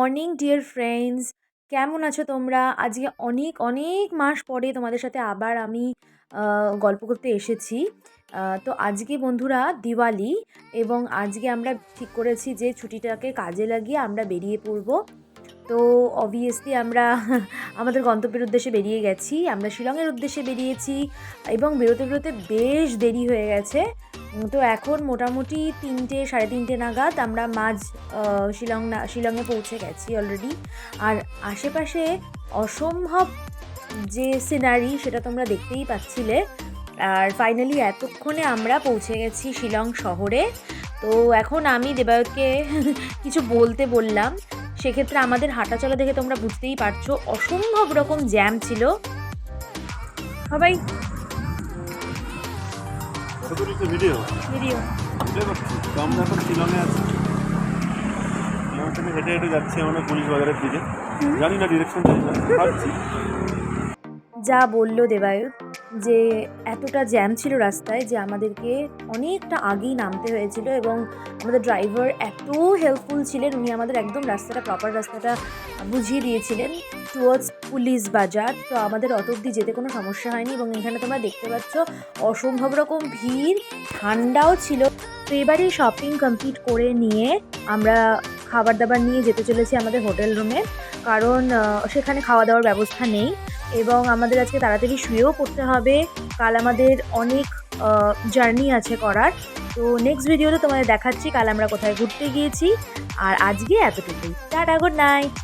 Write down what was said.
Morning dear friends, কেমন আছো তোমরা? আজকে অনেক অনেক মাস পরে তোমাদের সাথে আবার আমি গল্প করতে এসেছি। তো আজকে বন্ধুরা দিওয়ালি, এবং আজকে আমরা ঠিক করেছি যে ছুটিটাকে কাজে লাগিয়ে আমরা বেরিয়ে পড়বো। তো অবভিয়াসলি আমরা আমাদের গন্তব্যের উদ্দেশ্যে বেরিয়ে গেছি। আমরা শিলংয়ের উদ্দেশ্যে বেরিয়েছি এবং বেরোতে বেরোতে বেশ দেরি হয়ে গেছে। তো এখন মোটামুটি 3টে সাড়ে 3টে নাগাদ আমরা শিলংয়ে পৌঁছে গেছি অলরেডি। আর আশেপাশে অসম্ভব যে সিনারি সেটা তোমরা দেখতেই পাচ্ছিলে। আর ফাইনালি এতক্ষণে আমরা পৌঁছে গেছি শিলং শহরে। তো এখন আমি দেবায়তকে কিছু বলতে বললাম, সেক্ষেত্রে আমাদের হাঁটা চলা দেখে তোমরা বুঝতেই পারছো অসম্ভব রকম জ্যাম ছিল। সবাই ভিডিও ভিডিও আমরা এখন শিলংয়ে আছি। শিলং থেকে হেঁটে হেঁটে যাচ্ছি আমরা পুলিশ বাজারের দিকে। জানি না ডিরেকশন পাচ্ছি। যা বলল দেবায়ত যে এতটা জ্যাম ছিল রাস্তায় যে আমাদেরকে অনেকটা আগেই নামতে হয়েছিল, এবং আমাদের ড্রাইভার এত হেল্পফুল ছিলেন, উনি আমাদের একদম প্রপার রাস্তাটা বুঝিয়ে দিয়েছিলেন টুয়ার্ডস পুলিশ বাজার। তো আমাদের অত অব্দি যেতে কোনো সমস্যা হয়নি, এবং এখানে তোমরা দেখতে পাচ্ছ অসম্ভব রকম ভিড়, ঠান্ডাও ছিল। তো এবারে শপিং কমপ্লিট করে নিয়ে আমরা খাবার দাবার নিয়ে যেতে চলেছি আমাদের হোটেল রুমে, কারণ সেখানে খাওয়া দাওয়ার ব্যবস্থা নেই, এবং আমাদের আজকে তাড়াতাড়ি শুয়েও পড়তে হবে। কাল আমাদের অনেক জার্নি আছে করার। তো নেক্সট ভিডিওতে তোমাদের দেখাচ্ছি কাল আমরা কোথায় ঘুরতে গিয়েছি। আর আজকে এতটুকুই, টাটা, গুড নাইট।